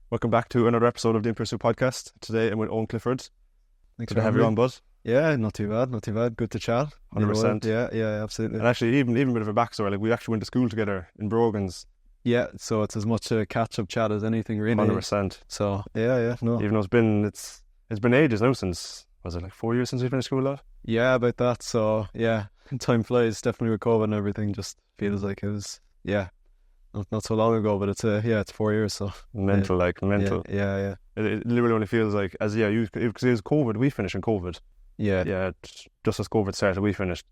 Welcome back to another episode of the In Pursuit podcast. Today I'm with Eoin Clifford. Thanks Good for to have having you me. on, bud. Yeah, not too bad. Good to chat. 100%. Yeah, absolutely. And actually, even a bit of a backstory. Like we actually went to school together in Brogans. Yeah, so it's as much a catch-up chat as anything, really. 100%. So no. Even though it's been ages now since, was it like 4 years since we finished school, lad? Yeah, about that. So yeah, time flies. Definitely with COVID and everything, just feels like it was not so long ago. But it's 4 years. So Mental. Yeah. It literally only feels like because it was COVID. We finished in COVID. Yeah. Just as COVID started, we finished,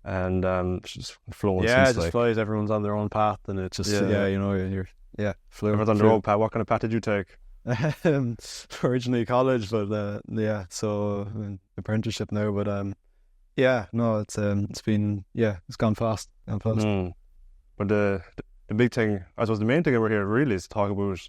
and it's just flown. Yeah, since, it just flies. Everyone's on their own path, and it just you're flew. Everyone's on their own path. What kind of path did you take? Originally college, but so apprenticeship now. But it's been it's gone fast. But the big thing, I suppose, the main thing we're here really is to talk about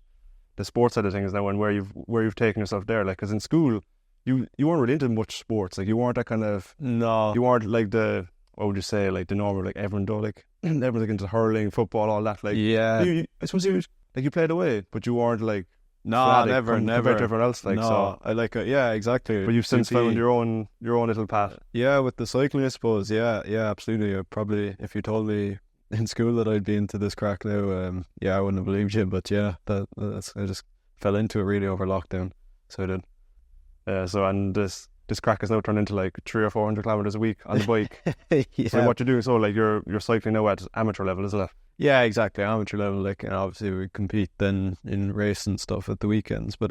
the sports side of things now and where you've taken yourself there. Like, because in school, you weren't really into much sports. Like, you weren't that kind of You weren't like the, what would you say, like the normal, like everyone do, like everyone's like into hurling, football, all that. Like, I suppose you played away, but you weren't like never compared to everyone else. Like, no, so I like it. Yeah, exactly. But you've since found your own little path. Yeah, with the cycling, I suppose. Yeah, absolutely. Probably if you told me in school that I'd be into this crack now, I wouldn't have believed you. But yeah, that's I just fell into it really over lockdown. So I did. So and this crack has now turned into like 300 or 400 kilometers a week on the bike. Yeah. So what you're doing, so like you're cycling now at amateur level, isn't it? Yeah, exactly. Amateur level, like, and obviously we compete then in race and stuff at the weekends. But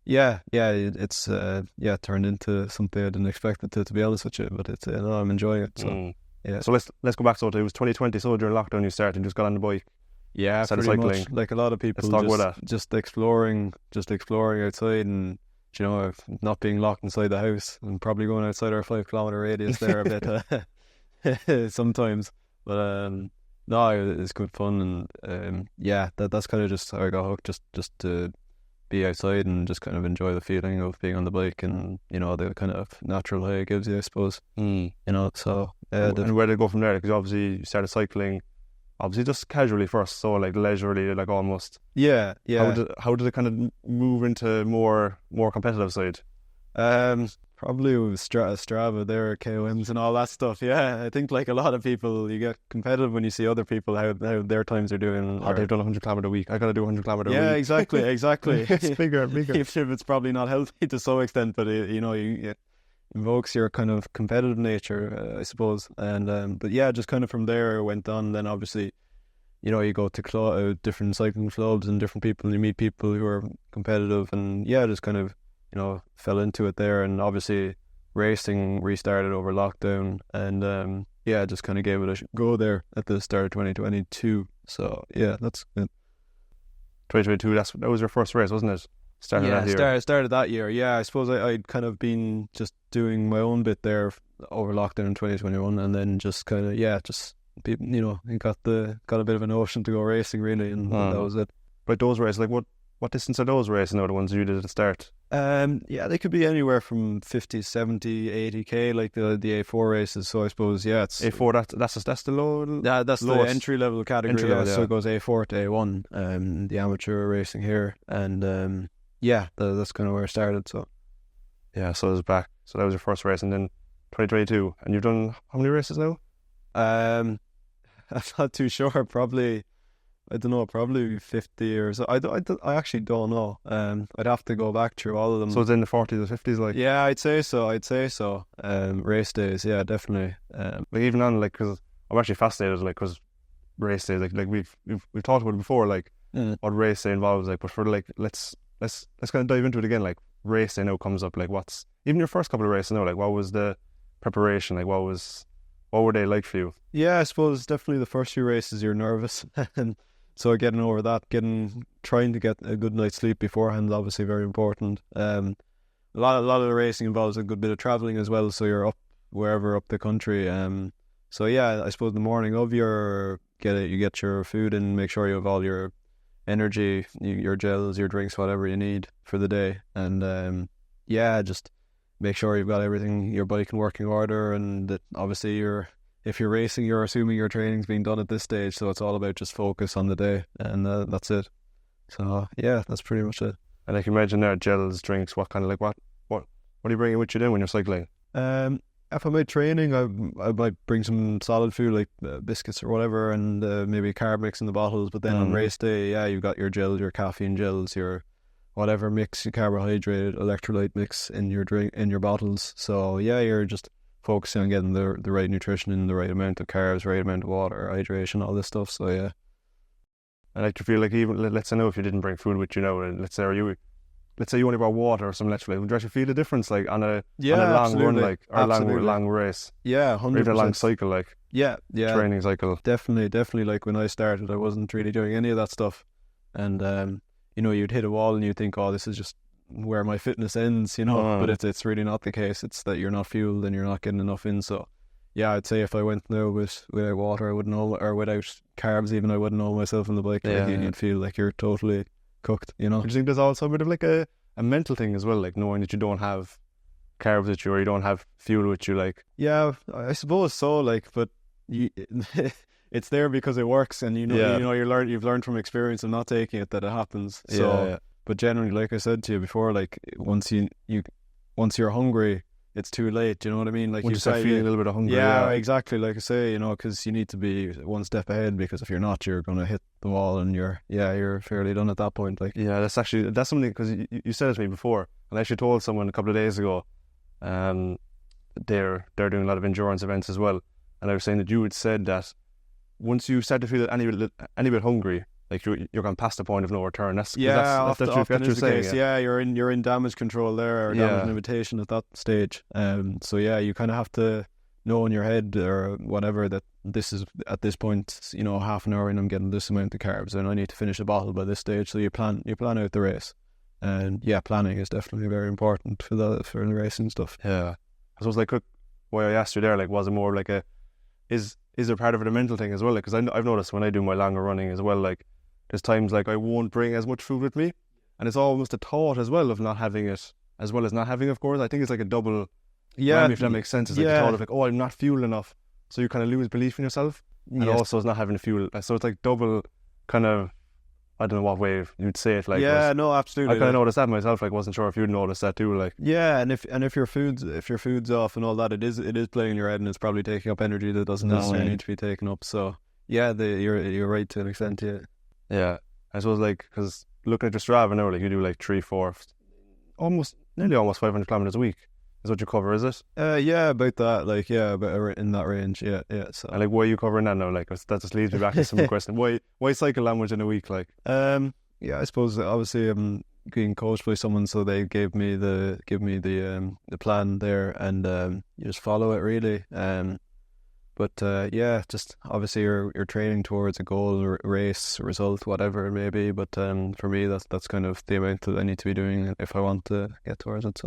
it's turned into something I didn't expect it to be honest with you. But it's I'm enjoying it. So yeah. So let's go back. So it was 2020. So during lockdown, you started and just got on the bike. Yeah, started pretty cycling. much. Like a lot of people, Let's talk about that. just exploring outside and, you know, not being locked inside the house and probably going outside our 5 kilometer radius there a bit sometimes. But no, it's good fun, and that's kind of just how I got hooked, just to be outside and just kind of enjoy the feeling of being on the bike and, you know, the kind of natural high it gives you, I suppose. You know, so and where did it go from there? Because obviously you started cycling, obviously just casually first, so like leisurely, like almost. Yeah. How did it kind of move into more competitive side? Probably with Strava there, KOMs and all that stuff. Yeah, I think like a lot of people, you get competitive when you see other people how their times are doing. They've done 100 kilometer a week. I gotta do 100 kilometer a week. Yeah, exactly. It's bigger. Even if it's probably not healthy to some extent, but it invokes your kind of competitive nature, I suppose. And but yeah, just kind of from there went on. Then obviously, you know, you go to different cycling clubs and different people, and you meet people who are competitive, and just kind of, you know, fell into it there. And obviously racing restarted over lockdown, and just kind of gave it a go there at the start of 2022. So yeah, that's it. 2022, that was your first race, wasn't it? Started that year. Yeah, I suppose I'd kind of been just doing my own bit there over lockdown in 2021, and then just kind of you know, got a bit of a notion to go racing really, and that was it. But those races, like what distance are those races now, the ones you did at the start? They could be anywhere from 50, 70, 80k, like the A4 races. So I suppose it's A4. That's the low. Yeah, that's the entry level category. So it goes A4 to A1. The amateur racing here, and that's kind of where I started. So so it was back. So that was your first race, and then 2022, and you've done how many races now? I'm not too sure. Probably, I don't know, probably 50 or so. I actually don't know. I'd have to go back through all of them. So it's in the 40s or 50s, like? Yeah, I'd say so. Race days, yeah, definitely. Like even on, like, because I'm actually fascinated, like, because race days, like we've talked about it before, like what race day involves, like, but for like let's kind of dive into it again. Like race day now comes up, like what's even your first couple of races now, like what was the preparation, like what were they like for you? Yeah, I suppose definitely the first few races you're nervous, and so getting over that, trying to get a good night's sleep beforehand is obviously very important. A lot of the racing involves a good bit of travelling as well, so you're up wherever up the country. So yeah, I suppose the morning of you get your food and make sure you have all your energy, your gels, your drinks, whatever you need for the day, and just make sure you've got everything, your bike in working order, and that obviously if you're racing, you're assuming your training's being done at this stage, so it's all about just focus on the day, and that's it. So yeah, that's pretty much it. And like you mentioned there, gels, drinks, what kind of like what are you bringing with you then when you're cycling? If I'm out training, I might bring some solid food like biscuits or whatever, and maybe a carb mix in the bottles. But then on race day, yeah, you've got your gels, your caffeine gels, your whatever mix, your carbohydrate, electrolyte mix in your drink, in your bottles. So yeah, you're just focusing on getting the right nutrition in, the right amount of carbs, right amount of water, hydration, all this stuff. So yeah. And like, to feel like, even let's say now if you didn't bring food with you now, and let's say you only brought water or some electrolyte, would you actually feel the difference like on a long absolutely. run, like, or a long race? Yeah, Or even a 100%. long cycle, like Yeah, training cycle. definitely. Like when I started, I wasn't really doing any of that stuff, and you'd hit a wall and you think, oh, this is just where my fitness ends, But it's really not the case. It's that you're not fueled and you're not getting enough in. So yeah, I'd say if I went now without water, I wouldn't know, or without carbs even, I wouldn't know myself on the bike. Yeah, Like, you'd feel like you're totally cooked, Do you think there's also a bit of like a mental thing as well, like knowing that you don't have carbs with you or you don't have fuel with you, like? Yeah, I suppose so. Like, but you, it's there because it works, and you've learned from experience of not taking it that it happens. So, Yeah. but generally, like I said to you before, like once you're hungry, it's too late. You know what I mean? Like, Once you start feeling a little bit of hunger. yeah, exactly. Like I say, because you need to be one step ahead, because if you're not, you're going to hit the wall, and you're fairly done at that point. Like, Yeah, that's something, because you said it to me before, and I actually told someone a couple of days ago. They're doing a lot of endurance events as well, and I was saying that you had said that once you start to feel any bit hungry, like you're going past the point of no return. That's often what is you're the saying. case. Yeah, you're in damage control there, or damage limitation at that stage. So yeah, you kind of have to know in your head or whatever that this is, at this point, half an hour in, I'm getting this amount of carbs, and I need to finish a bottle by this stage. So you plan out the race, and yeah, planning is definitely very important for the racing stuff. Yeah, I suppose, like, why I asked you there, like, was it more like is there part of it a mental thing as well? Like, because I've noticed when I do my longer running as well, like, there's times like I won't bring as much food with me, and it's almost a thought as well of not having it, as well as not having, of course. I think it's like a double. Yeah, if that makes sense. It's like the thought of like, oh, I'm not fueled enough, so you kind of lose belief in yourself, and also it's not having the fuel. So it's like double kind of. I don't know what way you'd say it. Like, no, absolutely. I kind of noticed that myself. Like, wasn't sure if you'd noticed that too. Like, yeah, and if your food's off and all that, it is playing in your head, and it's probably taking up energy that doesn't necessarily need to be taken up. So yeah, you're right to an extent. Yeah, I suppose, like, because looking at your Strava now, like, you do like 3, 4, nearly almost 500 kilometers a week is what you cover, is it? Yeah, about that. Like, yeah, about in that range. Yeah. So, and like, why are you covering that now? Like, that just leads me back to some question. Why cycle that much in a week? Like, yeah, I suppose obviously I'm being coached by someone, so they gave me the plan there, and you just follow it really. But yeah, just obviously you're training towards a goal, race, result, whatever it may be. But for me, that's kind of the amount that I need to be doing if I want to get towards it.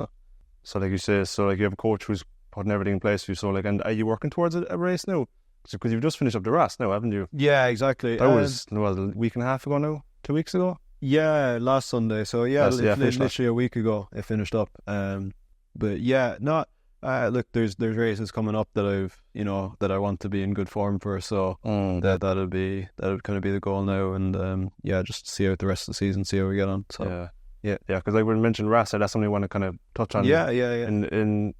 So like you say, you have a coach who's putting everything in place for you. So like, and are you working towards a race now? Because you've just finished up the RAS now, haven't you? Yeah, exactly. That was a week and a half ago now, 2 weeks ago. Yeah, last Sunday. So yeah, literally a week ago it finished up. But yeah, not. Look, there's races coming up that that I want to be in good form for. So that'll kind of be the goal now, and yeah, just see out the rest of the season, see how we get on. So yeah, because like we mentioned RAS, that's something I want to kind of touch on. Yeah. In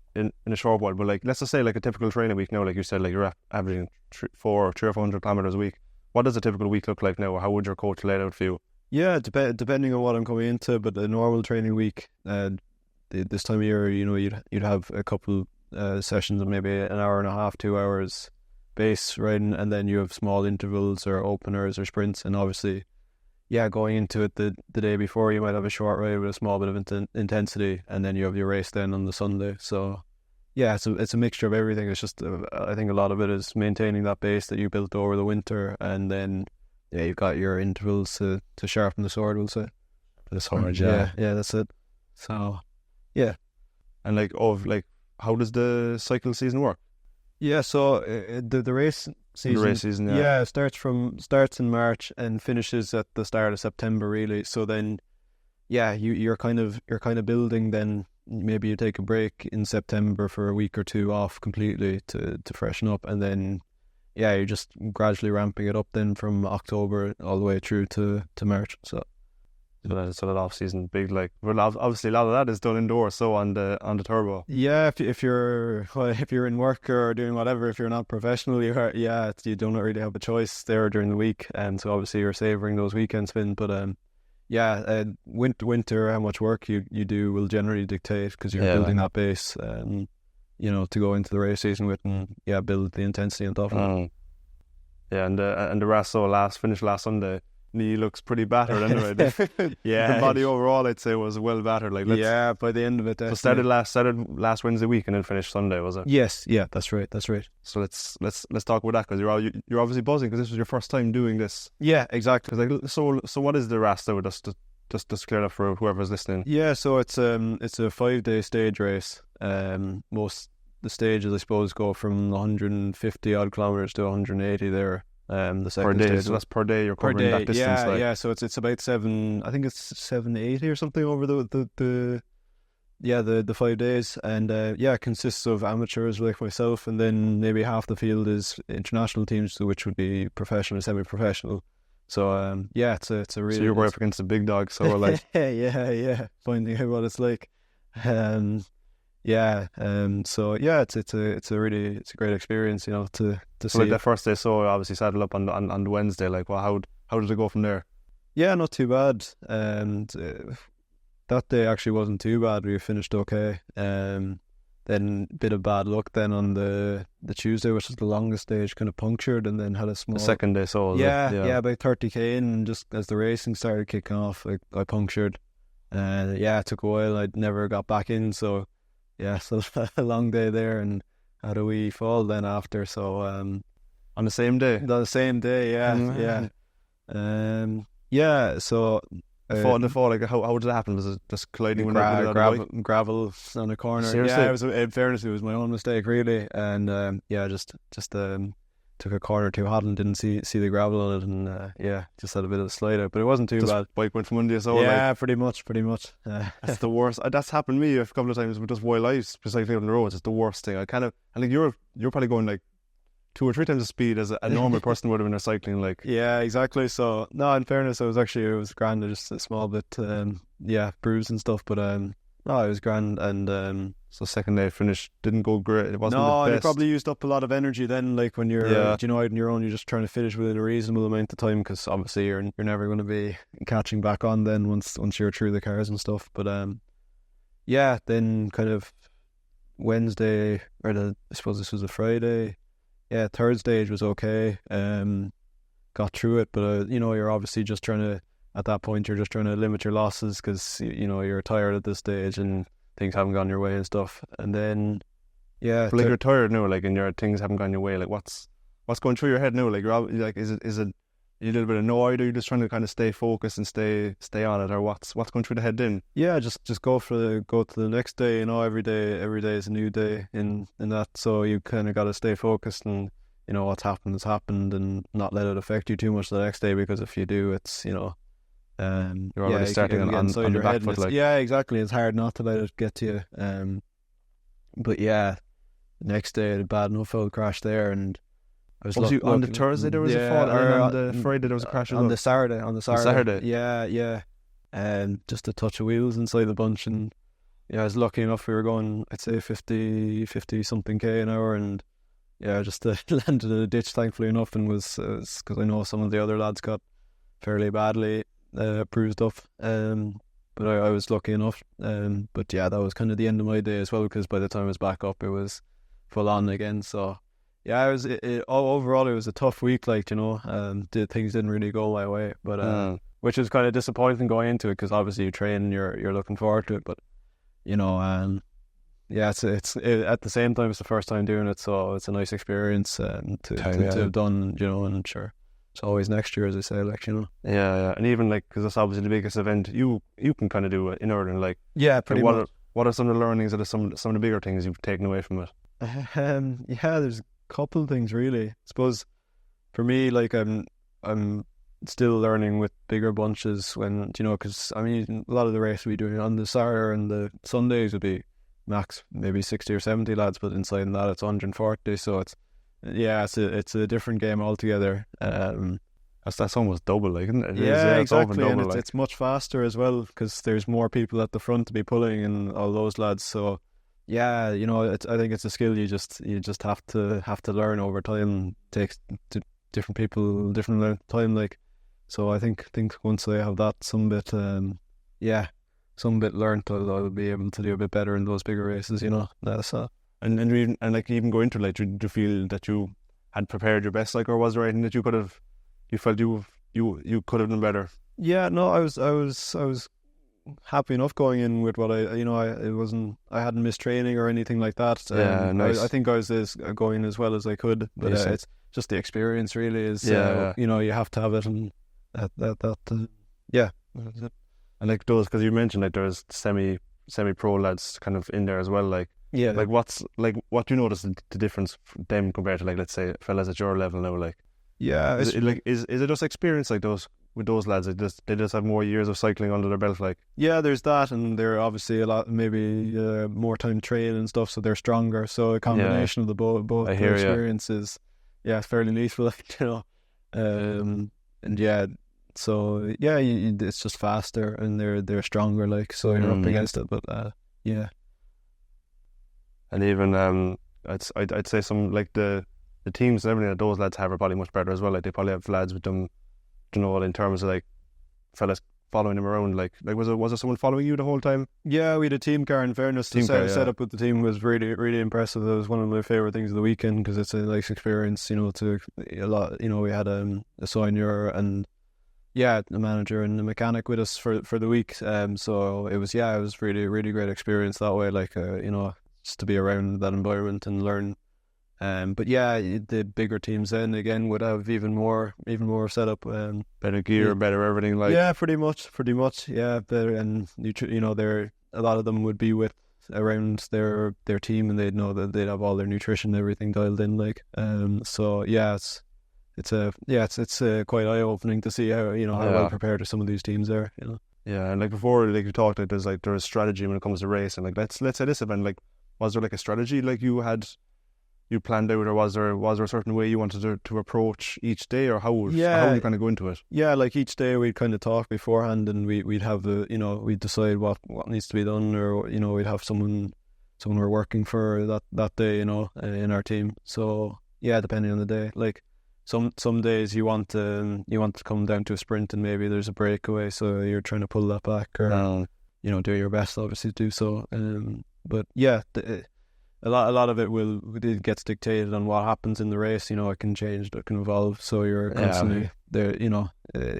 a short while, but like, let's just say like a typical training week now, like you said, like you're averaging 300 or 400 kilometers a week. What does a typical week look like now, or how would your coach lay it out for you? Yeah, depending on what I'm coming into, but a normal training week, this time of year, you'd have a couple sessions of maybe an hour and a half, 2 hours base riding, and then you have small intervals or openers or sprints, and obviously, yeah, going into it the day before, you might have a short ride with a small bit of intensity, and then you have your race then on the Sunday. So yeah, it's a mixture of everything. It's just I think a lot of it is maintaining that base that you built over the winter, and then yeah, you've got your intervals to sharpen the sword, we'll say. The sword, yeah, that's it. So yeah, and like, how does the cycle season work? Yeah, so the race season. The race season, yeah. starts in March and finishes at the start of September, really. So then, yeah, you're kind of building. Then maybe you take a break in September for a week or two off completely to freshen up, and then yeah, you're just gradually ramping it up then from October all the way through to March. So So that off season big like. Well, obviously a lot of that is done indoors. So on the turbo. Yeah, if you're in work or doing whatever, if you're not professional, you don't really have a choice there during the week, and so obviously you're savouring those weekend spins. But winter, how much work you do will generally dictate, because you're building that base, to go into the race season with, and build the intensity and stuff. Yeah, and the Rasso finished last Sunday. Knee looks pretty battered anyway. The body overall, I'd say, was well battered. Like, by the end of it. So started last Wednesday week and then finished Sunday, was it? Yes, yeah, that's right. So let's talk about that, because you're obviously buzzing, because this was your first time doing this. Yeah, exactly. So what is the Rasta? Just clear it up for whoever's listening. Yeah, so it's a 5-day stage race. Most the stages, I suppose, go from 150 odd kilometers to 180 there. The second per day, stage. so that's per day you're covering that distance. Yeah. So it's about 780 or something over the 5 days, and it consists of amateurs like myself, and then maybe half the field is international teams, which would be professional, semi-professional. So it's a really. So you're way up against the big dogs. So we're like, finding out what it's like. It's a great experience, to so see. like that first day, so obviously saddle up on the Wednesday. Like, well, how did it go from there? Yeah, not too bad. And that day actually wasn't too bad. We finished okay. Then a bit of bad luck then on the Tuesday, which was the longest stage, kind of punctured, and then had a small. The second day, so about 30k in, and just as the racing started kicking off, I punctured. It took a while. I'd never got back in, so. Yeah, so a long day there, and had a wee fall then after. So on the same day. So fall. Like, how did it happen? Was it just colliding with gravel on a corner? Seriously? Yeah, it was. In fairness, it was my own mistake, really, and just took a corner too hot and didn't see the gravel on it, and just had a bit of a slide out, but it wasn't too bad. Bike went from under you, so pretty much. That's the worst. That's happened to me a couple of times with just wildlife, cycling on the roads. It's the worst thing. I think you're probably going like 2 or 3 times the speed as a normal person would have when they're cycling. Like, yeah, exactly. So no, in fairness, it was grand. Just a small bit, bruised and stuff, but it was grand. And so second day finish didn't go great. It wasn't the best. You probably used up a lot of energy then. Like when you're out on your own, you're just trying to finish within a reasonable amount of time, because obviously you're never going to be catching back on then once you're through the cars and stuff. But then kind of Wednesday, I suppose this was a Friday. Yeah, third stage was okay. Got through it, but you're obviously just trying to. At that point, you're just trying to limit your losses, because you're tired at this stage and things haven't gone your way and stuff. And then, but like you're tired now, like, and your things haven't gone your way. Like, what's going through your head now? Like, you're like, is it a little bit annoyed, or you're just trying to kind of stay focused and stay on it, or what's going through the head then? Yeah, just go to the next day. Every day is a new day in that. So you kind of got to stay focused, and what's happened has happened, and not let it affect you too much the next day, because if you do, it's you're already starting on the back foot. Like, yeah, exactly. It's hard not to let it get to you. But the next day I had a bad enough old crash there, and I was on the Thursday there was a fall, and on the Friday there was a crash. On the Saturday. Saturday. Yeah. Just a touch of wheels inside the bunch, and I was lucky enough. We were going, I'd say 50 something k an hour, and just landed in a ditch, thankfully enough, and was because I know some of the other lads got fairly badly bruised up, but I was lucky enough. But that was kind of the end of my day as well, because by the time I was back up, it was full on again. So overall it was a tough week, like, things didn't really go my way, but which is kind of disappointing going into it, because obviously you train and you're looking forward to it, but it's at the same time it's the first time doing it, so it's a nice experience to have done, and sure, it's always next year, as I say, like, Yeah, and even like, because it's obviously the biggest event, you can kind of do it in order, and like, pretty much. What are some of the learnings, or some of the bigger things you've taken away from it? There's a couple of things really. I suppose for me, like, I'm still learning with bigger bunches, when because I mean, a lot of the race we do on the Saturday and the Sundays would be max maybe 60 or 70 lads, but inside that it's 140, so it's a different game altogether. And That's almost double, like, isn't it? Yeah, It's over exactly, double, and like. it's much faster as well because there's more people at the front to be pulling and all those lads. So, yeah, I think it's a skill you just have to learn over time. Takes different people different length of time, like. So I think once I have that some bit learnt, I'll be able to do a bit better in those bigger races. That's And even go into, like, do you feel that you had prepared your best, like, or was there anything that you felt you could have done better? Yeah, no, I was happy enough going in with what I hadn't missed training or anything like that. Yeah, nice. I think I was going as well as I could, but Decent. it's just the experience really is. Yeah. You have to have it, and yeah. That's it. And, like, those, because you mentioned, like, there's semi-pro lads kind of in there as well, like. Yeah, Like, what do you notice the difference from them compared to, like, let's say fellas at your level now, like. yeah. Is it just experience, like, those with those lads? They just have more years of cycling under their belt, like. Yeah, there's that, and they're obviously a lot, maybe more time training and stuff, so they're stronger. So a combination of the both I hear ya. experiences, fairly lethal, and yeah, so yeah, it's just faster, and they're stronger, like, so you're up against it. But yeah, And even I'd say some, like, the teams and everything that those lads have are probably much better as well. Like, they probably have lads with them, in terms of, like, fellas following them around. Like was there someone following you the whole time? yeah, we had a team car. In fairness, the setup with the team was really, really impressive. It was one of my favorite things of the weekend because it's a nice experience. To a lot. We had a soigneur and the manager and the mechanic with us for the week. So it was really, really great experience that way. Like just to be around that environment and learn. But yeah, the bigger teams then again would have even more setup. Better gear, better everything. Like, yeah, pretty much. Yeah, better, and there a lot of them would be with around their team, and they'd know that they'd have all their nutrition and everything dialed in. Like, so yeah, it's quite eye opening to see how how well prepared some of these teams are. Yeah, and like before, like you talked, like there's strategy when it comes to racing. Like, let's say this event, like, was there like a strategy like you planned out, or was there a certain way you wanted to approach each day, or how would you kind of go into it? Yeah, like each day we'd kind of talk beforehand, and we'd have we'd decide what needs to be done, or we'd have someone we're working for that day, in our team. So yeah, depending on the day, like some days you want to come down to a sprint, and maybe there's a breakaway, so you're trying to pull that back, or do your best obviously to do so. But yeah. A lot of it gets dictated on what happens in the race. It can change, it can evolve. So you're constantly there.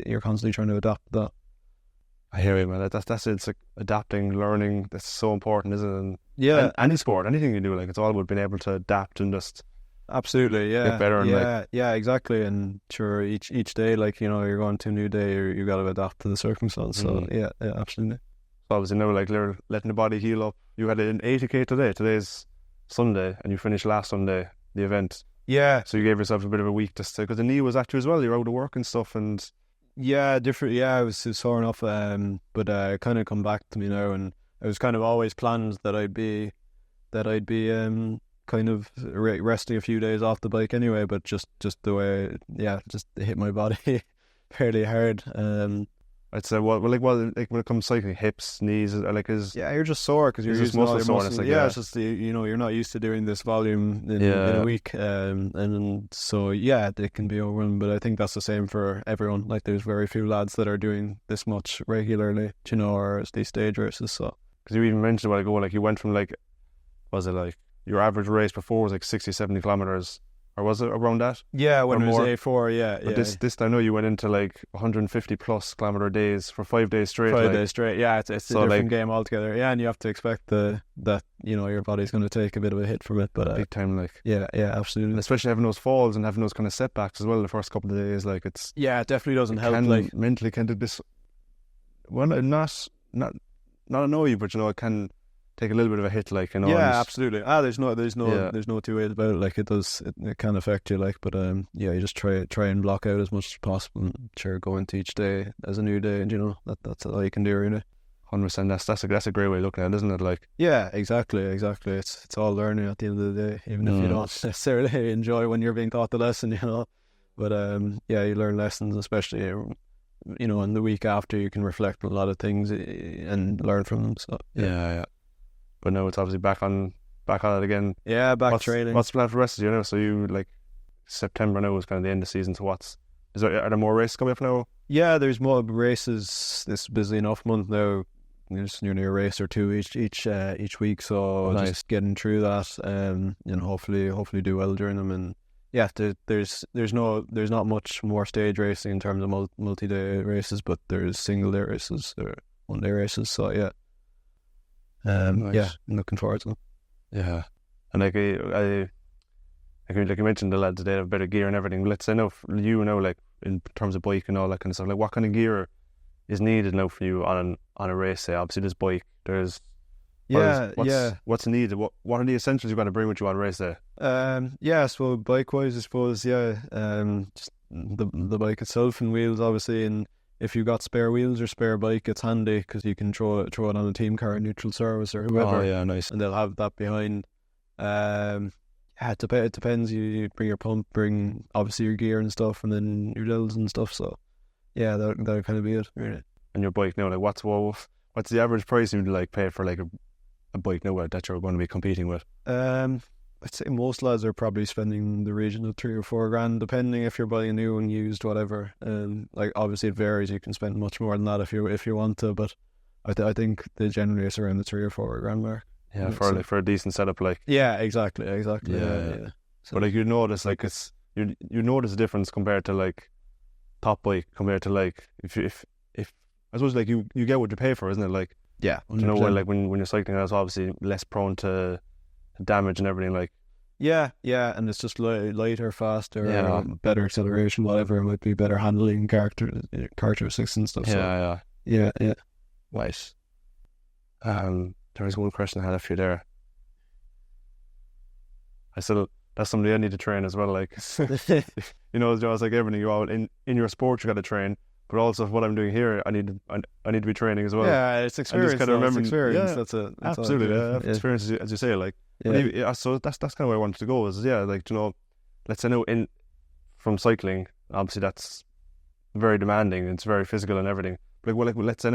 You're constantly trying to adapt that. I hear you, man. That's it's like adapting, learning. That's so important, isn't it? And, yeah, any sport, anything you do, like, it's all about being able to adapt and just absolutely, get better. And exactly. And sure, each day, like you're going to a new day, you got to adapt to the circumstance. So yeah, absolutely. So obviously now, like, you're letting the body heal up. You had an 80k today. Today's Sunday, and you finished last Sunday the event. Yeah. So you gave yourself a bit of a week just because the knee was at you as well. You're out of work and stuff, and different. Yeah, I was sore enough. But it kind of come back to me now, and I was kind of always planned that I'd be kind of resting a few days off the bike anyway. But just the way, just hit my body fairly hard. I'd say, well, like when it comes to cycling, hips, knees, you're just sore because you're using all your muscles. It's just you're not used to doing this volume in a week, and so it can be overwhelming. But I think that's the same for everyone. Like, there's very few lads that are doing this much regularly, or these stage races. So, because you even mentioned a while ago, like, you went from, like, was it like your average race before was like 60-70 kilometers? Or was it around that? Yeah, when it was A4, But this I know you went into like 150 plus kilometer days for 5 days straight. 5 days straight, yeah. It's a different game altogether. Yeah, and you have to expect that your body's going to take a bit of a hit from it. But big time, like. Yeah, absolutely. And especially having those falls and having those kind of setbacks as well the first couple of days, like, it's. Yeah, it definitely doesn't help. Like, mentally can do this. Well, not annoy you, but it can take a little bit of a hit, like, Yeah, absolutely. There's no two ways about it. Like, it can affect you, like, but you just try and block out as much as possible. And sure, go into each day as a new day, and that's all you can do, really. 100%. That's a great way of looking at it, isn't it? Like, yeah, exactly. It's all learning at the end of the day, even if you don't necessarily enjoy when you're being taught the lesson. But yeah, you learn lessons, especially in the week after. You can reflect on a lot of things and learn from them. So Yeah. But now it's obviously back on it again. yeah, back training. What's the plan for the rest of the year now? So you like September now is kind of the end of the season. So are there more races coming up now? Yeah, there's more races. This is busy enough month now. There's nearly a race or two each week. So Nice. just getting through that, and hopefully do well during them. And yeah, there's not much more stage racing in terms of multi-day races, but there's single-day races or one-day races. So yeah, Nice. yeah, I'm looking forward to them. Yeah, and like you mentioned, the lads, they have better gear and everything. Let's say now, like in terms of bike and all that kind of stuff, like what kind of gear is needed now for you on a race? Say, obviously, there's bike. There's what's needed? What are the essentials you've got to bring with you on a race day? Yeah, so bike wise, I suppose, just the bike itself and wheels, obviously, and if you've got spare wheels or spare bike, it's handy because you can throw it on a team car, neutral service or whoever. Oh yeah, nice. And they'll have that behind. Yeah, it depends. You bring your pump, bring obviously your gear and stuff, and then your gels and stuff. So yeah, that'll kind of be it, really. And your bike now, like what's the average price you'd like pay for like a bike now that you're going to be competing with? I'd say most lads are probably spending the region of 3 or 4 grand, depending if you're buying new and used, whatever. Like obviously it varies. You can spend much more than that if you want to, but I think generally it's around the 3 or 4 grand mark. Yeah, for a decent setup, like. Yeah, exactly. Yeah. So, But like you notice, like you notice a difference compared to like top bike compared to like if I suppose like you get what you pay for, isn't it? Like yeah, 100%. you know when you're cycling, that's obviously less prone to damage and everything. Like yeah, and it's just lighter, faster, Yeah. better acceleration, whatever. It might be better handling characteristics and stuff. So, yeah. yeah. Nice. There was one question I had for you there. That's somebody I need to train as well. Like, you know, it's like everything. You all in your sport, you got to train, but also what I'm doing here, I need to be training as well. Yeah, it's experience. And just kind of remember, experience. Yeah, that's absolutely. all. Yeah, experience as you say. Like, Yeah. so that's kind of where I wanted to go. Is like let's say from cycling, obviously that's very demanding. It's very physical and everything. But like let's say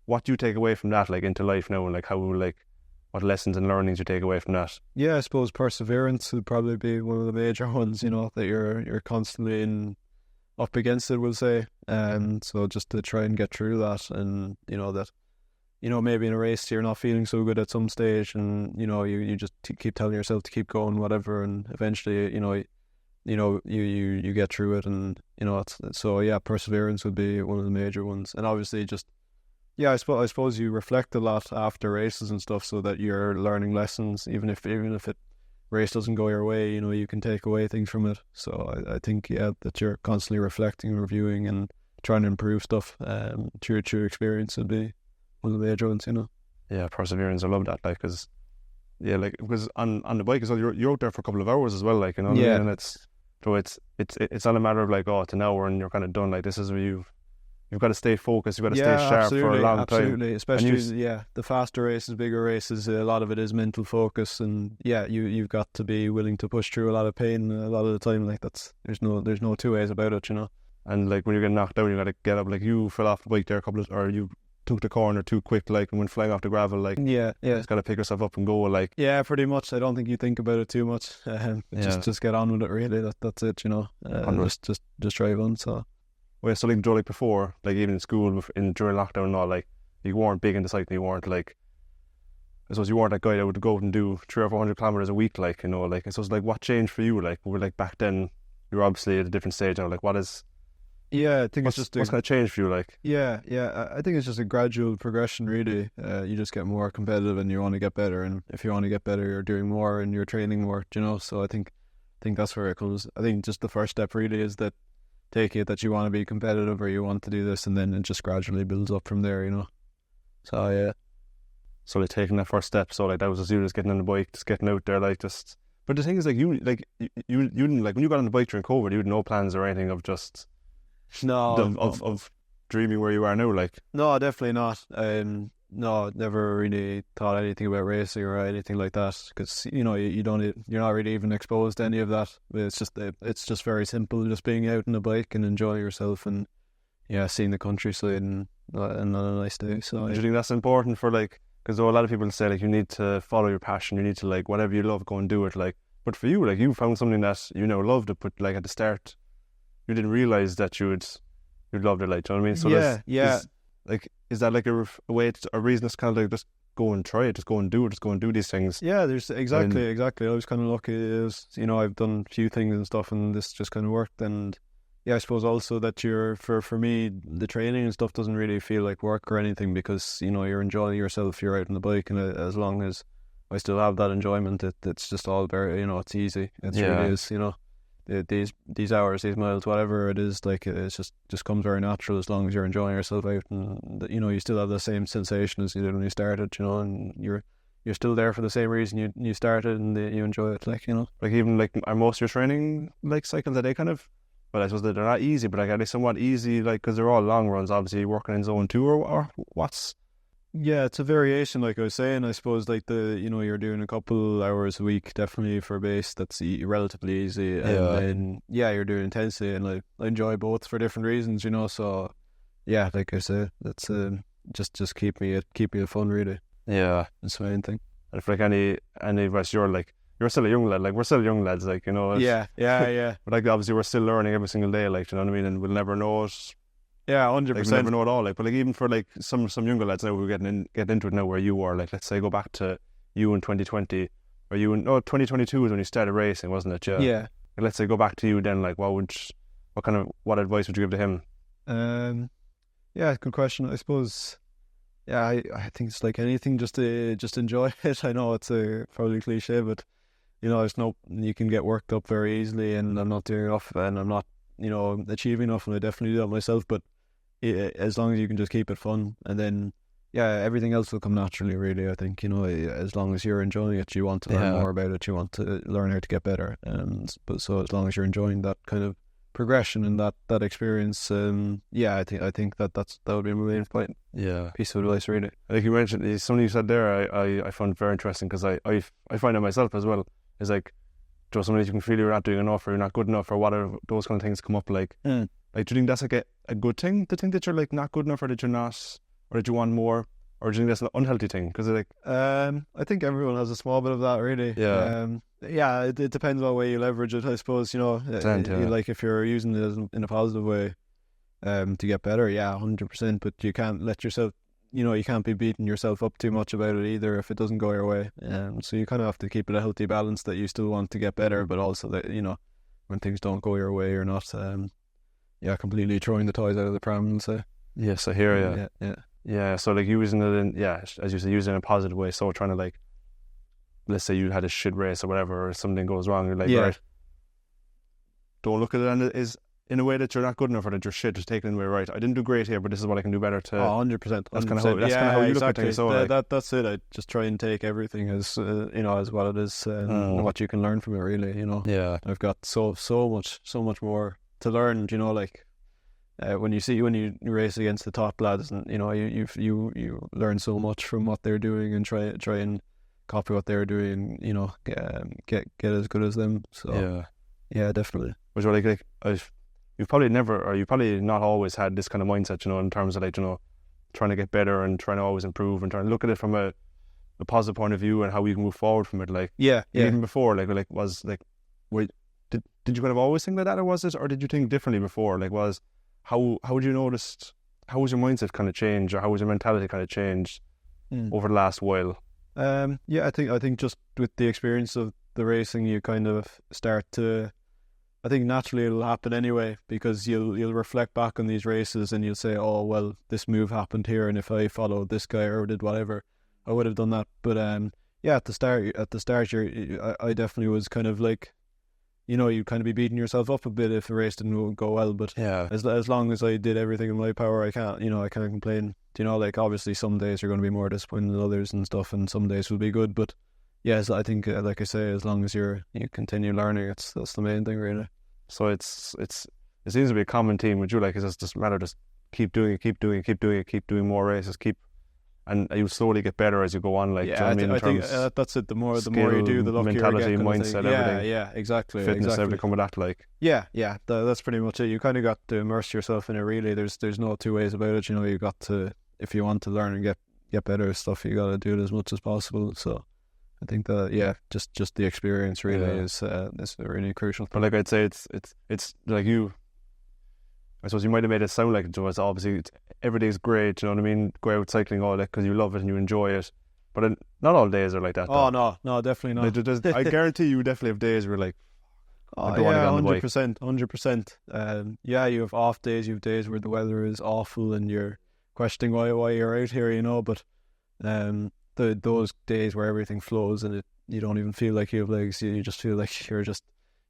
what do you take away from that, like into life now, and like how what lessons and learnings you take away from that? Yeah, I suppose perseverance would probably be one of the major ones. You know, that you're constantly up against it, we'll say. So just to try and get through that, and maybe in a race you're not feeling so good at some stage, and you just keep telling yourself to keep going, whatever, and eventually you get through it, and so yeah, perseverance would be one of the major ones, and obviously just. Yeah, I suppose you reflect a lot after races and stuff, so that you're learning lessons. Even if it race doesn't go your way, you can take away things from it. So I think that you're constantly reflecting, reviewing, and trying to improve stuff. Through experience would be one of the major ones. Yeah, perseverance. I love that. Like, because on the bike as well, you're out there for a couple of hours as well. Like, what I mean? And it's not a matter of like, it's an hour and you're kind of done. Like, this is where you've got to stay focused. You've got to stay sharp for a long time. Absolutely, especially the faster races, bigger races. A lot of it is mental focus, and you've got to be willing to push through a lot of pain a lot of the time. Like there's no two ways about it, And like when you're getting knocked down, you got to get up. Like you fell off the bike there or you took the corner too quick, like, and went flying off the gravel. Like just got to pick yourself up and go. Like pretty much. I don't think you think about it too much. Just get on with it. Really, that's it. Just drive on. So. Well, so like Joe, like before, like even in school, during lockdown and all, like you weren't big into cycling. You weren't like, I suppose you weren't that guy that would go out and do 300 or 400 kilometers a week. Like like I suppose like what changed for you? Like we're like back then, you were obviously at a different stage now. Like what is? Yeah, I think what's going to change for you? Like I think it's just a gradual progression. Really, you just get more competitive and you want to get better. And if you want to get better, you're doing more and you're training more. So I think that's where it comes. I think just the first step really is that. Take it that you want to be competitive or you want to do this, and then it just gradually builds up from there, So yeah. So like taking that first step, so like that was as you just getting on the bike, just getting out there, like just. But the thing is, like you didn't like when you got on the bike during COVID, you had no plans or anything of just of dreaming where you are now, like. No, definitely not. No, never really thought anything about racing or anything like that, because you're not really even exposed to any of that. It's just very simple, just being out on a bike and enjoying yourself, and seeing the countryside and on a nice day. So Do you think that's important for like, because a lot of people say like you need to follow your passion, you need to like whatever you love, go and do it. Like, but for you, like you found something that you know loved it, but like at the start, you didn't realize that you'd loved it. Like, do you know what I mean? So is that like a reason to kind of like just go and try it, just go and do it, just go and do these things? Yeah, there's exactly. I was kind of lucky. I've done a few things and stuff, and this just kind of worked. And I suppose also that for me, the training and stuff doesn't really feel like work or anything, because you're enjoying yourself. You're out on the bike, and as long as I still have that enjoyment, it's just all very it's easy. It really is. These hours, these miles, whatever it is, like it's just comes very natural as long as you're enjoying yourself out, and you still have the same sensation as you did when you started, and you're still there for the same reason you started, and you enjoy it, like even like are most of your training like cycles a day kind of? Well, I suppose that they're not easy, but like are they somewhat easy, like because they're all long runs, obviously working in zone 2 or what's? Yeah, it's a variation, like I was saying. I suppose like you're doing a couple hours a week, definitely for base. That's relatively easy, and then you're doing intensity, and I enjoy both for different reasons, So like I said, that's just keep me it fun, really. Yeah, that's the main thing. And if like any of us, you're still a young lad, like we're still young lads, like Yeah. But like obviously we're still learning every single day, like, you know what I mean, and we'll never know it. Yeah, 100%. Like, we'll never know it all, like, but like even for like some younger lads now who are getting into it now, where you are, like let's say go back to you in 2020, or 2022 was when you started racing, wasn't it? Yeah. Like, let's say go back to you then, like what advice would you give to him? Good question. I suppose. Yeah, I think it's like anything, just enjoy it. I know it's probably cliche, but you can get worked up very easily, and I'm not doing enough, and I'm not achieving enough, and I definitely do that myself. But as long as you can just keep it fun, and then everything else will come naturally, really. I think as long as you're enjoying it, you want to learn more about it, you want to learn how to get better, but so as long as you're enjoying that kind of progression and that experience, I think that would be my main point. Piece of advice, really. Like you mentioned, something you said there, I found very interesting, because I find it myself as well. Is like, sometimes you can feel you're not doing enough, or you're not good enough, or whatever those kind of things come up. Like, do you think that's like a good thing to think that you're like not good enough, or that you're not, or that you want more, or do you think that's an unhealthy thing? Because like, I think everyone has a small bit of that, really. It depends on the way you leverage it, I suppose. Like if you're using it in a positive way, to get better, 100%. But you can't let yourself. You can't be beating yourself up too much about it either if it doesn't go your way. So you kind of have to keep it a healthy balance, that you still want to get better, but also that, when things don't go your way, you're not, completely throwing the toys out of the pram, and say. Yes, I hear you. Yeah. So like using it in, as you say, using it in a positive way. So trying to like, let's say you had a shit race or whatever, or something goes wrong, you're like, right, don't look at it as in a way that you're not good enough, or that you're shit, just take it in the way, right, I didn't do great here, but this is what I can do better to... 100%. That's kind of how you look at things. So that's it. I just try and take everything as as what it is, and what you can learn from it, really. I've got so much more to learn. When you race against the top lads, and you learn so much from what they're doing, and try and copy what they're doing. Get as good as them. So definitely. Which like you've probably not always had this kind of mindset, in terms of like, trying to get better and trying to always improve and trying to look at it from a positive point of view and how you can move forward from it. Like, even before, did you kind of always think like that, or did you think differently before? Like, how would you notice, how was your mindset kind of changed, or how was your mentality kind of changed over the last while? I think just with the experience of the racing, you kind of start to, I think naturally it'll happen anyway, because you'll reflect back on these races and you'll say, oh well, this move happened here, and if I followed this guy or did whatever, I would have done that. But at the start, I definitely was kind of like, you'd kind of be beating yourself up a bit if the race didn't go well. But as long as I did everything in my power, I can't complain. Like obviously some days you're going to be more disappointed than others and stuff, and some days will be good. But I think, like I say, as long as you continue learning, that's the main thing, really. So it seems to be a common theme with you, like, it's just a matter of just keep doing it, keep doing more races, keep and you slowly get better as you go on. Like, do you know what I mean? I think that's it. The more you do, the luckier mentality, you get. mindset, everything. Yeah, exactly. Fitness, exactly. everything come with that. Like, that's pretty much it. You kind of got to immerse yourself in it. Really, there's no two ways about it. You know, you got to, if you want to learn and get better at stuff, you got to do it as much as possible. So I think that just the experience really is really crucial. But like I'd say, it's like you. I suppose you might have made it sound like it was obviously every day is great. You know what I mean? Go out cycling all that because you love it and you enjoy it. But not all days are like that. Oh no, definitely not. Like, I guarantee you definitely have days where like, I don't want to get on the bike. 100%. You have off days. You have days where the weather is awful and you're questioning why you're out here. You know, but those days where everything flows and you don't even feel like you have legs. You just feel like you're just.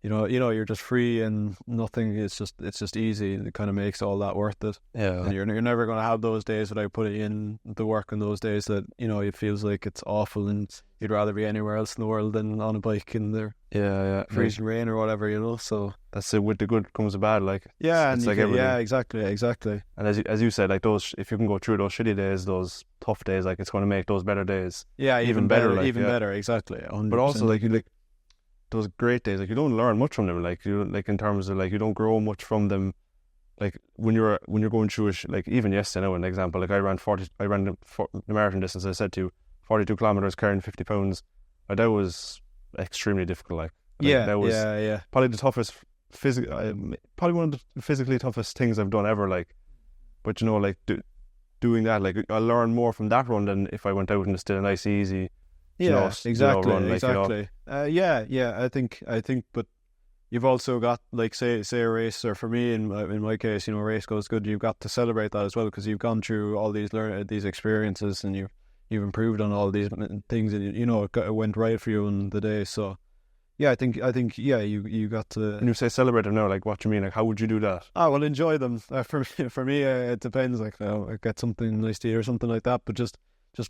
You're just free and nothing. It's just easy, and it kind of makes all that worth it. Yeah, and you're never going to have those days without putting in the work on those days that it feels like it's awful and you'd rather be anywhere else in the world than on a bike in the freezing rain or whatever. So that's it. With the good comes the bad. Like it's like everything. Yeah, exactly. And as you said, like those, if you can go through those shitty days, those tough days, like it's going to make those better days. Yeah, even better. Better. Exactly. 100%. But also like those great days, like you don't learn much from them, like you like in terms of like you don't grow much from them, like when you're going through it. Like even yesterday, now an example, like I ran the marathon distance. I said to you, 42 kilometers carrying 50 pounds. Like, that was extremely difficult. Like that was probably the toughest probably one of the physically toughest things I've done ever. Like, but like doing that, like I learn more from that run than if I went out and just did a nice easy. Exactly. Run, like, exactly. I think, but you've also got like say a race, or for me in my case, a race goes good. You've got to celebrate that as well because you've gone through all these these experiences and you've improved on all these things, and it went right for you in the day. So I think you got to. When you say celebrate them now, like what do you mean? Like how would you do that? Well, enjoy them. For me, it depends. Like I get something nice to eat or something like that, but just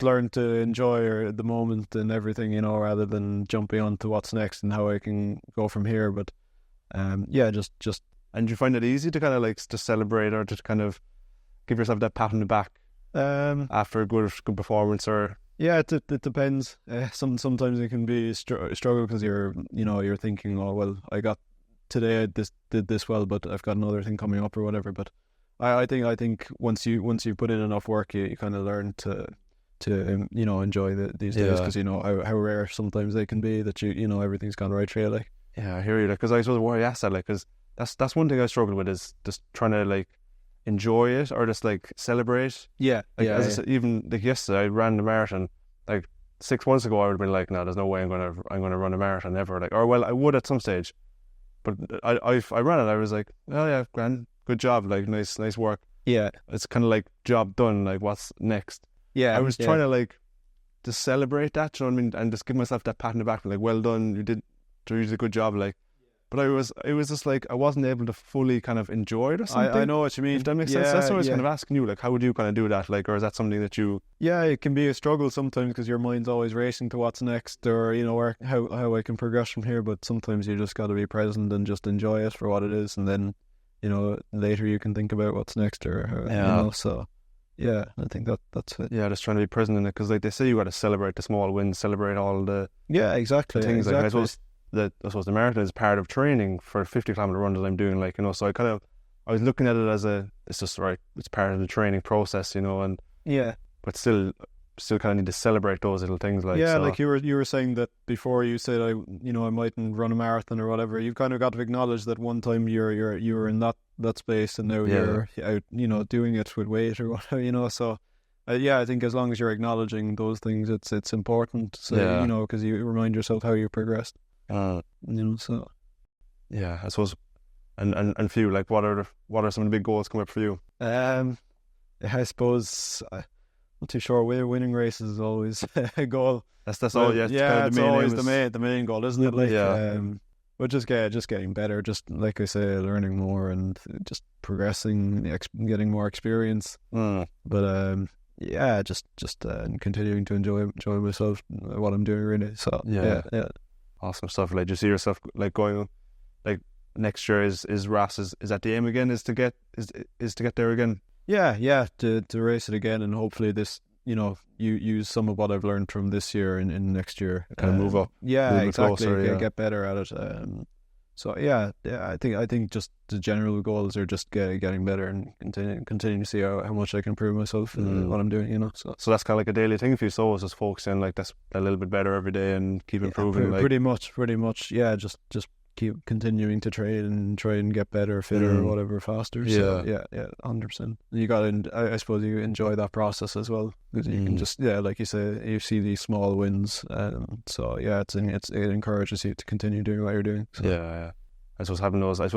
learn to enjoy the moment and everything, rather than jumping on to what's next and how I can go from here. But just. And do you find it easy to kind of like to celebrate or to kind of give yourself that pat on the back after a good performance? Or it depends. Sometimes it can be struggle because you're thinking, oh well, I got today I did this well, but I've got another thing coming up or whatever. But I think once you put in enough work, you kind of learn to enjoy these days because how rare sometimes they can be that everything's gone right for you. Like, I hear you. Like, because I suppose why I asked that, like, because that's one thing I struggle with is just trying to like enjoy it or just like celebrate. As I said, even like yesterday I ran the marathon. Like 6 months ago I would have been like, no, there's no way I'm gonna run a marathon ever. Like, or well, I would at some stage, but I ran it. I was like, oh yeah, grand, good job, like nice work. Yeah, it's kind of like job done. Like, what's next? Yeah, I was trying to like just celebrate that, you know what I mean, and just give myself that pat on the back, like, well done, you did a good job, like. But it was just like I wasn't able to fully kind of enjoy it or something. I know what you mean. If that makes sense. That's what I was kind of asking you, like, how would you kind of do that, like, or is that something that you? Yeah, it can be a struggle sometimes because your mind's always racing to what's next, or or how I can progress from here. But sometimes you just got to be present and just enjoy it for what it is, and then later you can think about what's next, or so. Yeah, I think that's it. Yeah, just trying to be present in it because, like they say, you got to celebrate the small wins, celebrate all the exactly the things. Exactly. Like I suppose the marathon is part of training for a 50-kilometer run that I'm doing. Like so I was looking at it as it's just right. It's part of the training process, and but still kind of need to celebrate those little things. Like like you were saying that before. You said I mightn't run a marathon or whatever. You've kind of got to acknowledge that one time you were in that space and now you're out doing it with weight or whatever. So I think as long as you're acknowledging those things, it's important. So because you remind yourself how you progressed. So I suppose and for you, like what are some of the big goals coming up for you? I suppose I'm not too sure. Winning races is always a goal. That's all. Kind of it's always the main goal, isn't it? Like but just getting better, just like I say, learning more and just progressing, getting more experience. But just continuing to enjoy myself, what I'm doing really. So yeah. Awesome stuff. Like, do you see yourself like going, like next year is Ross is that the aim again? Is to get there again? Yeah. To race it again, and hopefully this you use some of what I've learned from this year in next year, kind of move up, yeah, exactly, closer, get better at it. So yeah, I think just the general goals are just getting better and continuing to see how much I can improve myself in what I'm doing. So that's kind of like a daily thing for you. So it's just focusing like that's a little bit better every day and keep improving. Pretty much. Yeah, just keep continuing to train and try and get better, fitter, or whatever, faster. So yeah, 100%. You got to, I suppose, you enjoy that process as well, because you can just, like you say, you see these small wins. So yeah, it encourages you to continue doing what you're doing. So. Yeah. I suppose having those, like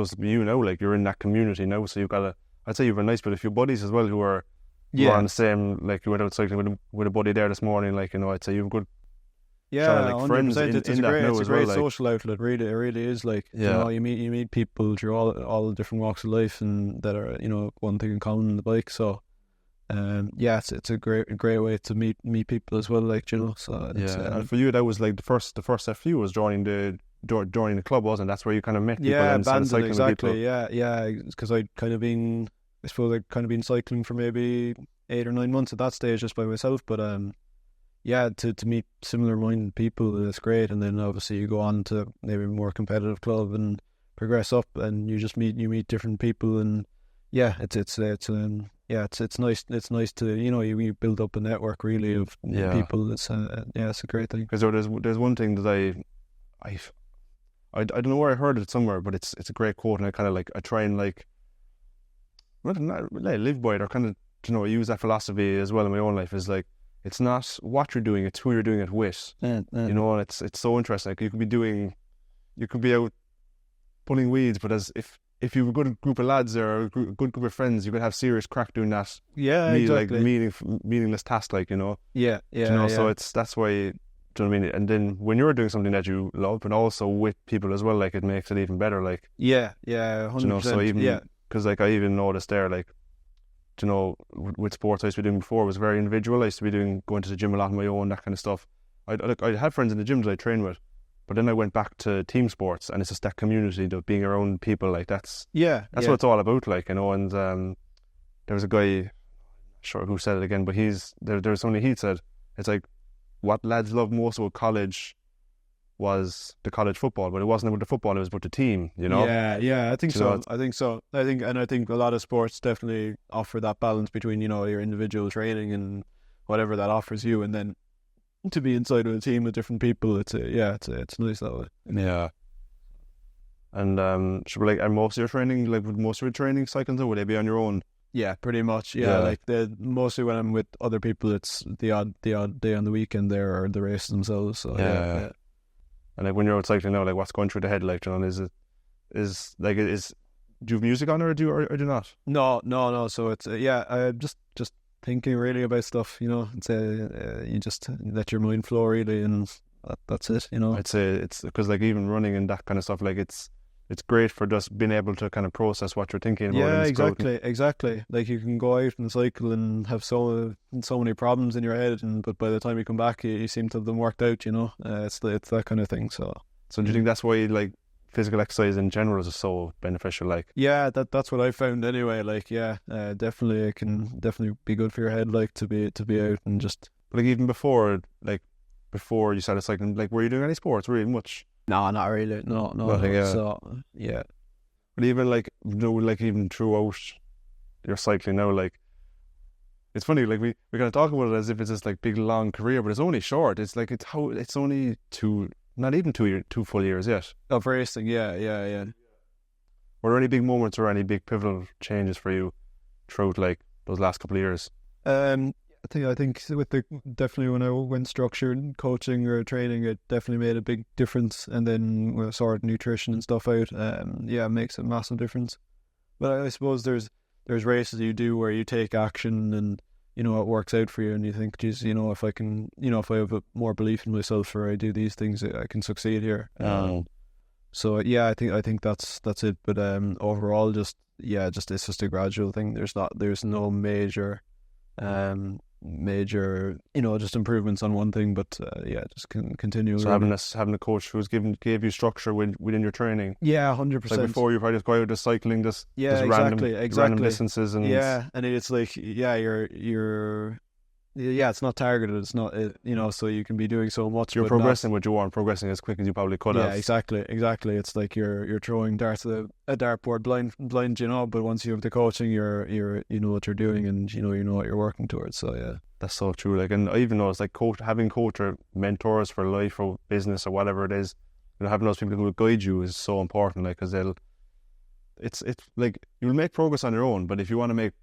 you're in that community now, so you've got I'd say you've a nice bit of few buddies as well who are on the same, like you went out cycling with a buddy there this morning, like, I'd say you've good. Yeah, like friends it's in a that great like, social outlet. Really, it really is. Like, you meet people through all the different walks of life, and that are one thing in common in the bike. So, it's a great way to meet people as well. Like, so and for you, that was like the first step for you was joining the club, wasn't it? That's where you kind of met people and started cycling exactly. with people. Yeah, because I'd kind of been cycling for maybe 8 or 9 months at that stage just by myself, but to meet similar-minded people, it's great. And then obviously you go on to maybe a more competitive club and progress up, and you meet different people, and it's nice. It's nice to you build up a network really of people. It's a great thing. Because there's one thing that I don't know where I heard it somewhere, but it's a great quote, and I kind of I try and not live by it, or kind of use that philosophy as well in my own life. Is like, it's not what you're doing, it's who you're doing it with. And it's so interesting. Like, you could be out pulling weeds, but if you have a good group of lads or a good group of friends, you could have serious crack doing that. Yeah, exactly. Like meaningless task, like Yeah. So that's why. Do you know what I mean? And then when you're doing something that you love, but also with people as well, like, it makes it even better. Like, 100%. So even because I even noticed there, like, with sports I used to be doing before, was very individual. I used to be going to the gym a lot on my own, that kind of stuff. I had friends in the gym that I trained with, but then I went back to team sports, and it's just that community, being around people, like that's what it's all about, like, And there was a guy, I'm sure who said it again, but there's something he said. It's like, what lads love most about college was the college football, but it wasn't about the football, it was about the team, I think so. I think a lot of sports definitely offer that balance between your individual training and whatever that offers you, and then to be inside of a team with different people. It's nice that way. Yeah. And are most of your training cycling, or would they be on your own? Yeah, pretty much. Yeah, like mostly when I'm with other people, it's the odd day on the weekend there, or the race themselves. So yeah. And like, when you're out cycling now, like, what's going through the head, like, do you have music on, or do you not? No. So it's I'm just thinking really about stuff. It's you just let your mind flow really, and that's it. I'd say it's because, like, even running and that kind of stuff, like, it's great for just being able to kind of process what you're thinking about. Yeah, exactly. Like, you can go out and cycle and have so many problems in your head, but by the time you come back, you seem to have them worked out. It's that kind of thing. So do you think that's why, like, physical exercise in general is so beneficial? Like, yeah, that's what I found anyway. Like, definitely, it can definitely be good for your head, like, to be out and just. But, like, even before you started cycling, like, were you doing any sports really much? No, not really. No. Nothing, yeah. So, yeah. But even even throughout your cycling now, like, it's funny, like, we kind of talk about it as if it's this, like, big long career, but it's only short. It's like, it's only not even 2 full years yet of racing. Yeah. Were there any big moments or any big pivotal changes for you throughout, like, those last couple of years? I think definitely when I went structured coaching or training, it definitely made a big difference. And then when I sorted nutrition and stuff out, it makes a massive difference. But I suppose there's races you do where you take action and it works out for you, and you think, geez, if I can, if I have more belief in myself, or I do these things, I can succeed here. So I think that's it. But overall, just it's just a gradual thing. There's no major just improvements on one thing, but just continue. So having a coach who's gave you structure within your training. 100%. Like, before, you probably just go out just cycling, exactly. random distances, and and it's like you're it's not targeted. It's not, so you can be doing so much. You're but progressing, but you aren't progressing as quick as you probably could have. Yeah, exactly. It's like you're throwing darts at a dartboard blind, but once you have the coaching, you know what you're doing, and you know what you're working towards. So yeah, that's so true. Like, and I even know it's like having coach or mentors for life or business or whatever it is. Having those people who will guide you is so important. Like, because it's like you'll make progress on your own, but if you want to make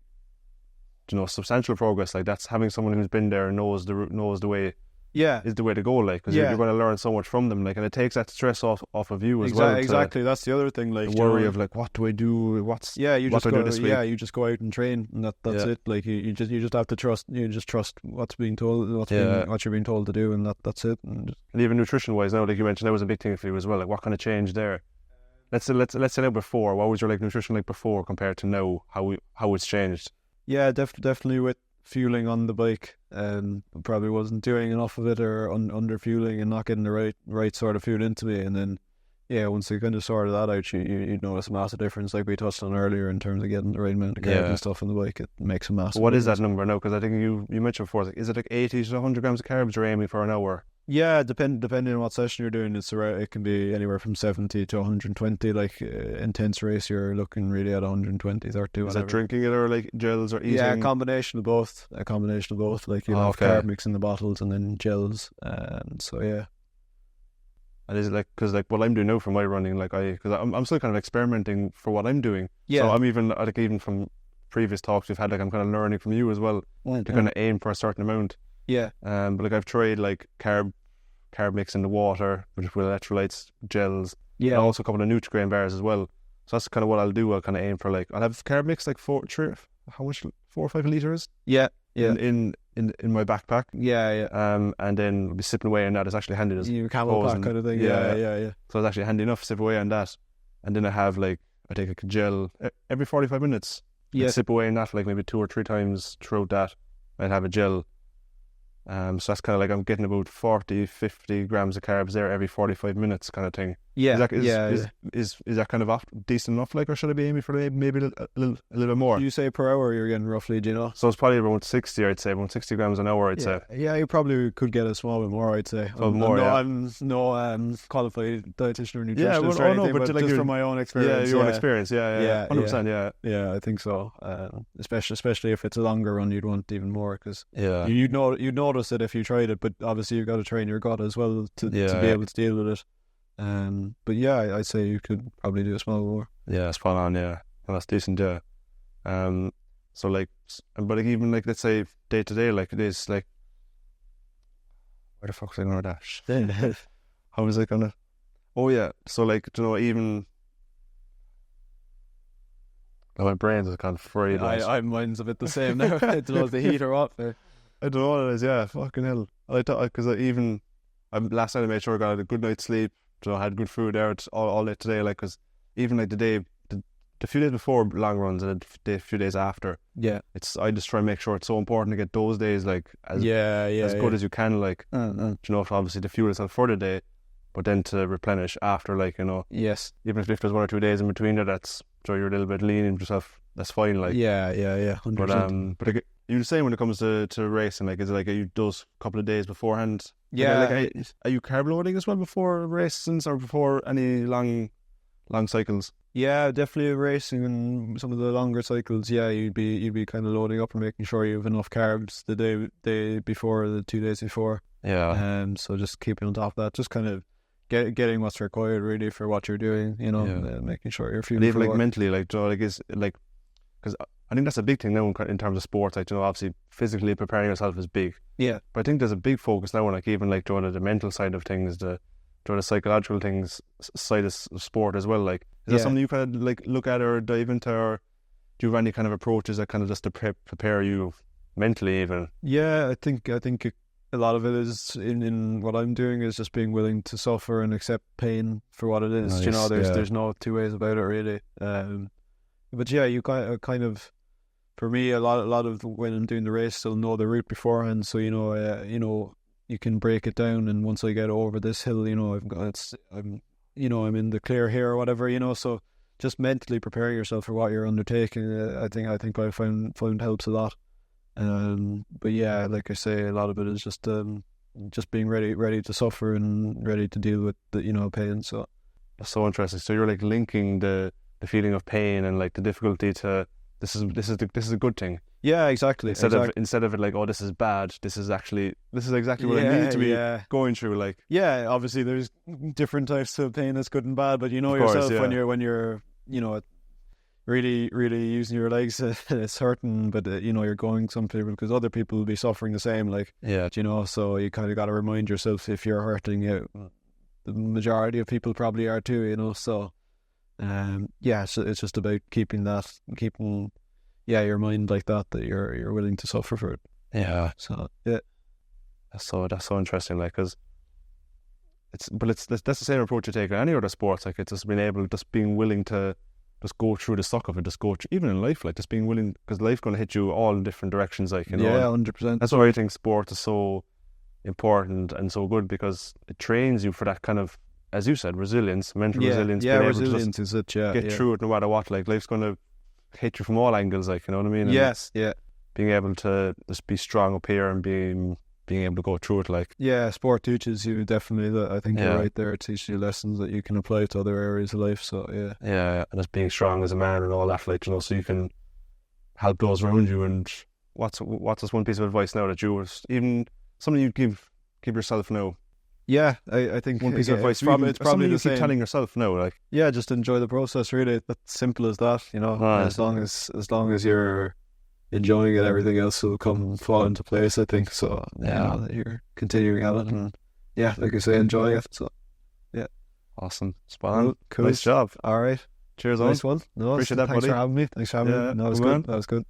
substantial progress, like that's having someone who's been there and knows the way. Yeah, is the way to go. Like, because you're going to learn so much from them. Like, and it takes that stress off of you as well. Exactly, that's the other thing. Like, the worry of like, what do I do? You just do this week? Yeah, you just go out and train, and that's it. Like, you just have to trust. You just trust what's being told, what you're being told to do, and that's it. And even nutrition wise, now, like you mentioned, that was a big thing for you as well. Like, what kind of change there? Let's say now before. What was your like nutrition like before compared to now? How it's changed? Yeah, definitely with fueling on the bike, probably wasn't doing enough of it, or under fueling and not getting the right sort of fuel into me. And then once you kind of sorted that out, you'd notice a massive difference, like we touched on earlier, in terms of getting the right amount of carbs and stuff on the bike. It makes a massive What difference. Is that number now? Because I think you mentioned before, like, is it like 80 to 100 grams of carbs you're aiming for an hour? Yeah, depending on what session you're doing, it can be anywhere from 70 to 120. Like, intense race, you're looking really at 120, 30, whatever. Is that drinking it or like gels or eating? Yeah, a combination of both. Like, you have carb mix in the bottles and then gels. So yeah. And is it like, because like what I'm doing now for my running, like because I'm still kind of experimenting for what I'm doing. Yeah. So I'm even from previous talks we've had, like I'm kind of learning from you as well to kind of aim for a certain amount. Yeah. But like I've tried like carb mix in the water with electrolytes, gels. Yeah. And also a couple of Nutri-Grain bars as well. So that's kind of what I'll do. I'll kind of aim for like, I'll have carb mix like 4 or 5 litres. Yeah. In my backpack. Yeah. And then I'll be sipping away on that. It's actually handy. You camel pack kind of thing. Yeah. So it's actually handy enough to sip away on that. And then I take a gel every 45 minutes. Yeah. Sip away on that like maybe 2 or 3 times throughout that. I'd have a gel. So that's kind of like I'm getting about 40-50 grams of carbs there every 45 minutes kind of thing. Yeah. Is that kind of decent enough, like, or should I be aiming for maybe a little bit more? You say per hour you're getting roughly, do you know? So it's probably around 60, I'd say, around 60 grams an hour, I'd say. Yeah, you probably could get a small bit more, I'd say. I'm no qualified dietitian or nutritionist or anything, but like just from my own experience. Yeah, your own experience, yeah. 100%, Yeah, I think so. Especially if it's a longer run, you'd want even more, because you'd notice it if you tried it, but obviously you've got to train your gut as well to be able to deal with it. But yeah, I'd say you could probably do a small bit more. Yeah, spot on. Yeah, well, that's decent. Yeah. So like, but like even like let's say day to day, like it is like, where the fuck was I going with that? How was I gonna? Oh yeah. So like, even. My brain's is kind of fried. Mine's a bit the same now. I don't know if the heat or what. I don't know what it is. Yeah, fucking hell. I thought because last night I made sure I got a good night's sleep. I had good food there all day today. Like, because even like the few days before long runs and the few days after. Yeah, I just try and make sure it's so important to get those days like as good as you can. Like, obviously to fuel yourself for the day, but then to replenish after, like, Yes. Even if there's 1 or 2 days in between there, that's so you're a little bit lean in yourself. That's fine. Like, yeah, 100%. But like, you're the same when it comes to racing. Like, is it like, are you those couple of days beforehand? Yeah. Like, are you carb loading as well before races or before any long cycles? Yeah, definitely racing and some of the longer cycles. Yeah, you'd be kind of loading up and making sure you have enough carbs the day before, the 2 days before. Yeah. So just keeping on top of that, just kind of getting what's required really for what you're doing. Making sure you're feeling. And even like mentally, like, because I think that's a big thing now in terms of sports. Like, obviously physically preparing yourself is big. Yeah. But I think there's a big focus now on like even like the mental side of things, the psychological things side of sport as well. Like, is that something you kind of like look at or dive into, or do you have any kind of approaches that kind of just to prepare you mentally even? Yeah, I think a lot of it is in what I'm doing is just being willing to suffer and accept pain for what it is. Nice. There's no two ways about it really. But yeah, you kind of, for me, a lot of when I'm doing the race, still know the route beforehand. So you can break it down, and once I get over this hill, I'm in the clear here or whatever. So just mentally preparing yourself for what you're undertaking, I think I found helps a lot. But yeah, like I say, a lot of it is just being ready to suffer and ready to deal with the pain. So That's so interesting. So you're like linking the feeling of pain and like the difficulty to this is a good thing. yeah, exactly. Instead of it like, oh, this is bad, this is exactly what I need to be going through. Like, yeah, obviously there's different types of pain that's good and bad, but you know Of course, yourself yeah. when you're really using your legs, it's hurting, but you're going some people because other people will be suffering the same, like, yeah, so you kind of got to remind yourself if you're hurting, the majority of people probably are too, so yeah, so it's just about keeping your mind like that you're willing to suffer for it. yeah. So yeah, That's so interesting. Like, because that's the same approach you take in any other sports. Like, it's just being willing to just go through the suck of it, just go through, even in life, like just being willing, because life's going to hit you all in different directions. Like, yeah, 100%. That's why I think sport is so important and so good, because it trains you for that kind of, as you said, resilience, mental resilience. Yeah, being able to resilience is it. Yeah, get through it no matter what. Like, life's going to hit you from all angles. Like, you know what I mean? And yes, yeah. being able to just be strong up here and being able to go through it, like, yeah, sport teaches you definitely that. I think Yeah. you're right there. It teaches you lessons that you can apply to other areas of life. So yeah, and just being strong as a man and all that, like, so you can help those around you. And what's just one piece of advice now that you was even something you'd give yourself now? yeah, I think One piece of advice. it's probably you the keep same. telling yourself now, like, Yeah, just enjoy the process. Really, that's simple as that. Right. As long as you're enjoying it, everything else will fall into place, I think. So that you're continuing at it, and yeah, like I say, enjoying it. So awesome, spot on, cool. nice job. All right, Cheers, on. nice one. No, Appreciate that, thanks buddy. for having me. Thanks for having me. No, that was good man. good. That was good.